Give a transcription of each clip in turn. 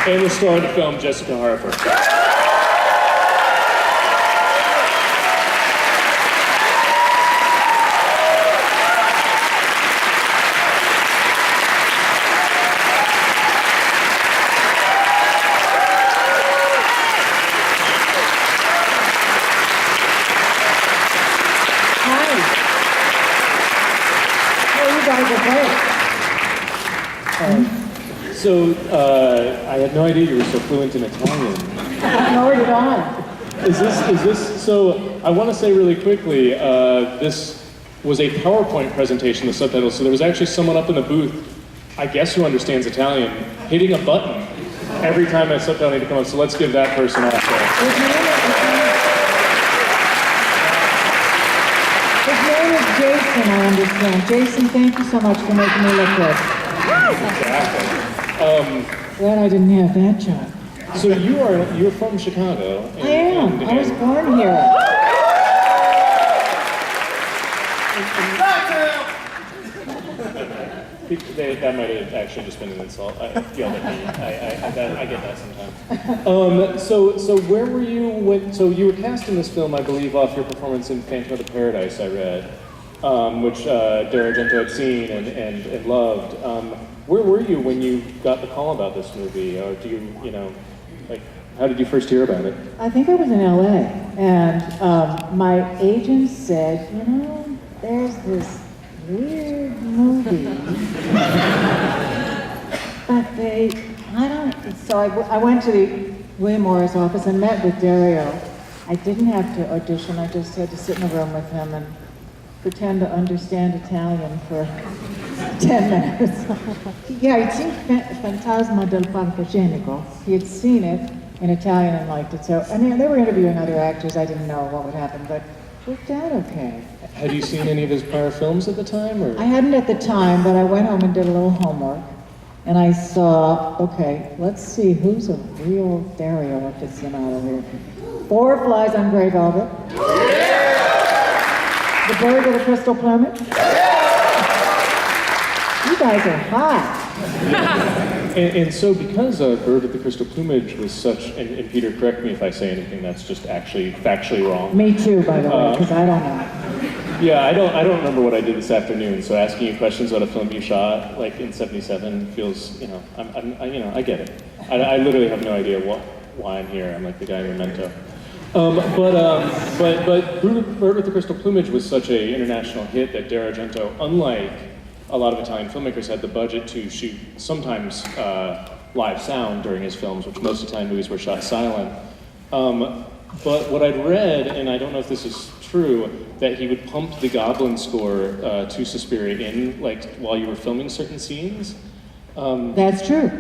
And the star of the film, Jessica Harper. So, I had no idea you were so fluent in Italian. Nor did I. Is this, so I want to say really quickly, this was a PowerPoint presentation, the subtitles, so there was actually someone up in the booth, I guess who understands Italian, hitting a button every time a subtitle needed to come up, so let's give that person off there. His name is Jason, I understand. Jason, thank you so much for making me look good. Exactly. Glad I didn't have that job. So you're from Chicago. I am. I was born here. That might have actually just been an insult. I yelled at me. I get that sometimes. So where were you so you were cast in this film, I believe, off your performance in Phantom of the Paradise, I read, which Dario Argento had seen and loved. Where were you when you got the call about this movie? Or do you how did you first hear about it? I think I was in LA, and my agent said, there's this weird movie. So I went to the William Morris office and met with Dario. I didn't have to audition, I just had to sit in a room with him and pretend to understand Italian for 10 minutes. Yeah, he'd seen Fantasma del Palcoscenico. He had seen it in Italian and liked it. So, I mean, they were interviewing other actors. I didn't know what would happen, but it worked out okay. Had you seen any of his prior films at the time? Or? I hadn't at the time, but I went home and did a little homework. And I saw, okay, let's see who's a real Dario aficionado here. 4 Flies on Grey Velvet. The Bird with the Crystal Plumage. You guys are hot. And so because Bird with the Crystal Plumage was such, and Peter, correct me if I say anything that's just actually factually wrong. Me too, by the way, because I don't know. Yeah, I don't remember what I did this afternoon, so asking you questions about a film you shot, like in '77, feels, I get it. I literally have no idea why I'm here. I'm like the guy in Memento. But Bird with the Crystal Plumage was such an international hit that Dario Argento, unlike a lot of Italian filmmakers, had the budget to shoot sometimes live sound during his films, which most Italian movies were shot silent. But what I'd read, and I don't know if this is true, that he would pump the Goblin score to Suspiria in, while you were filming certain scenes. That's true.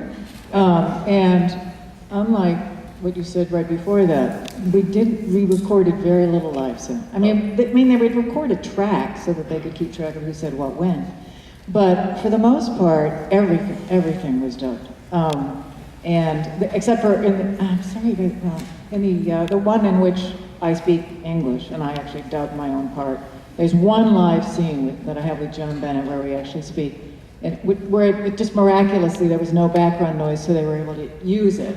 And unlike what you said right before that, we recorded very little live sound. I mean, they would record a track so that they could keep track of who said what when. But for the most part, everything was dubbed. And except for the one in which I speak English, and I actually dubbed my own part. There's one live scene that I have with Joan Bennett where we actually speak, where it just miraculously there was no background noise, so they were able to use it.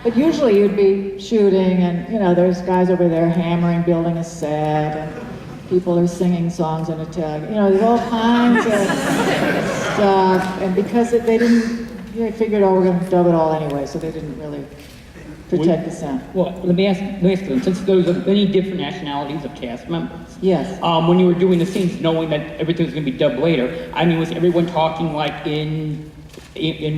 But usually you'd be shooting, and there's guys over there hammering, building a set, and people are singing songs in Italian. There's all kinds of stuff, and because they figured, we're going to dub it all anyway, so they didn't really protect the sound. Well, let me ask you, since there was many different nationalities of cast members. Yes. When you were doing the scenes, knowing that everything was going to be dubbed later, I mean, was everyone talking like in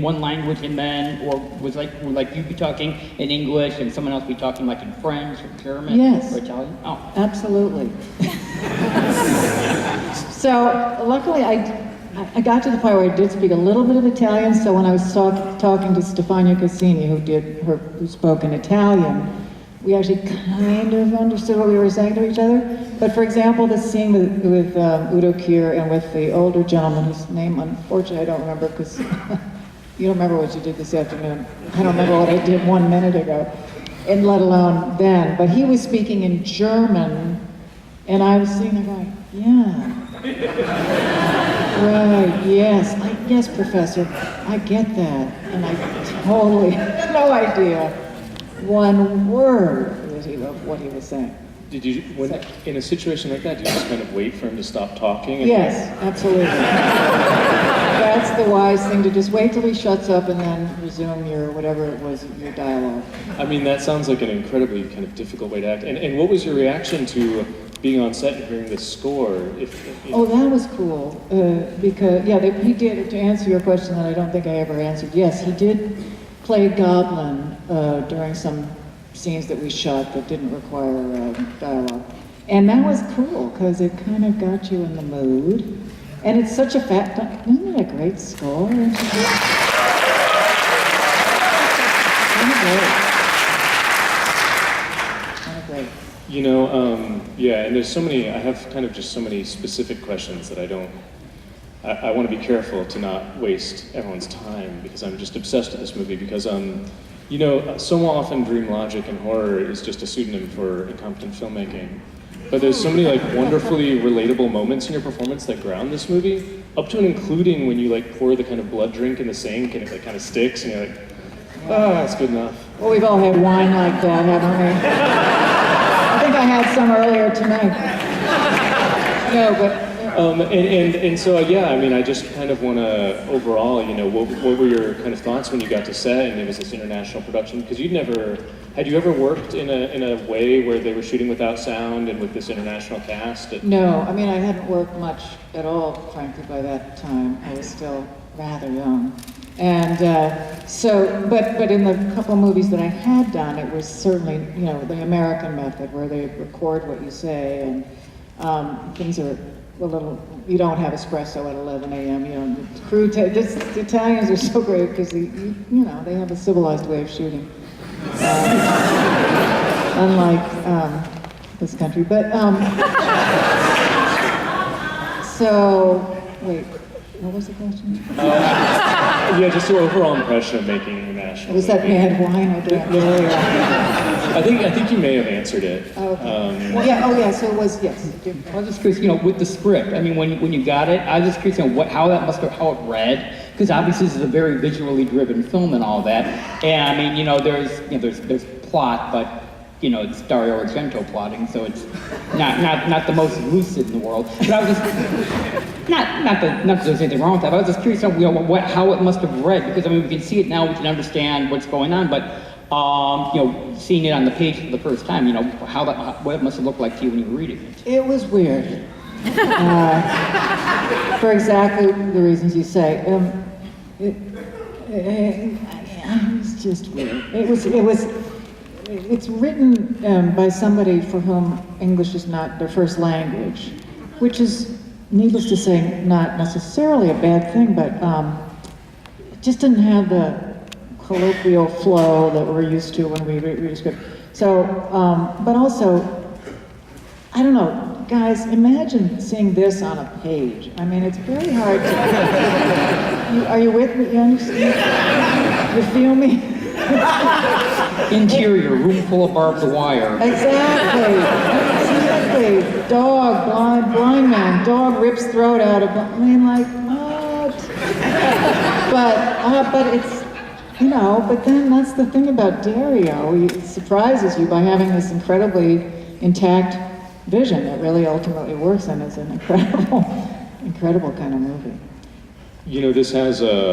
one language, and then, or was like you be talking in English and someone else be talking like in French or German or Italian? Oh, absolutely. So luckily, I got to the point where I did speak a little bit of Italian. So when I was talking to Stefania Cassini, who spoke in Italian, we actually kind of understood what we were saying to each other. But for example, the scene with Udo Kier and with the older gentleman whose name, unfortunately, I don't remember because you don't remember what you did this afternoon. I don't remember what I did 1 minute ago, and let alone then. But he was speaking in German, and I was sitting there going, yeah. Right, yes. yes, Professor, I get that. And I totally, no idea one word of what he was saying. Did you, in a situation like that, do you just kind of wait for him to stop talking? And Yes, absolutely. That's the wise thing, to just wait till he shuts up and then resume your, whatever it was, your dialogue. I mean, that sounds like an incredibly kind of difficult way to act. And what was your reaction to being on set and hearing the score? Oh, that was cool, because, yeah, he did, to answer your question that I don't think I ever answered, yes, he did play Goblin during some scenes that we shot that didn't require dialogue. And that was cool, because it kind of got you in the mood. And it's such a isn't it a great score? Kind of great. You know, yeah, and there's so many, I have kind of just so many specific questions that I want to be careful to not waste everyone's time, because I'm just obsessed with this movie, because, you know, so often dream logic in horror is just a pseudonym for incompetent filmmaking. But there's so many like wonderfully relatable moments in your performance that ground this movie, up to and including when you like pour the kind of blood drink in the sink and it like kind of sticks and you're like, ah, it's good enough. Well, we've all had wine like that, haven't we? I think I had some earlier tonight. No, but... And so, yeah, I mean, I just kind of want to, overall, you know, what were your kind of thoughts when you got to set and it was this international production? Because had you ever worked in a way where they were shooting without sound and with this international cast? No, I mean, I hadn't worked much at all, frankly, by that time. I was still rather young. And but in the couple of movies that I had done, it was certainly, you know, the American method, where they record what you say, and things are a little, you don't have espresso at 11 a.m., you know, the Italians are so great because, you know, they have a civilized way of shooting. Unlike this country, but, so, wait, what was the question? Yeah, just your overall impression of making international. Was that bad wine or did I think you may have answered it. Okay. Well, so it was, yes. I was just curious, you know, with the script. I mean, when you got it, I was just curious, you know, how it read, because obviously this is a very visually driven film and all that. And I mean, you know, there's plot, but you know, it's Dario Argento plotting, so it's not the most lucid in the world. But I was just not that there's anything wrong with that. But I was just curious, you know, how it must have read, because I mean, we can see it now, we can understand what's going on, but. You know, seeing it on the page for the first time, you know, what it must have looked like to you when you were reading it. It was weird. For exactly the reasons you say. It was just weird. It's written by somebody for whom English is not their first language, which is, needless to say, not necessarily a bad thing, but it just didn't have the colloquial flow that we're used to when we read a script. So, but also, I don't know, guys, imagine seeing this on a page. I mean, it's very hard to... are you with me? You understand? You feel me? Interior, room full of barbed wire. Exactly. Dog, blind man, dog rips throat out of... I mean, like, what? But it's... You know, but then that's the thing about Dario. He surprises you by having this incredibly intact vision that really ultimately works and is an incredible kind of movie. You know, this has a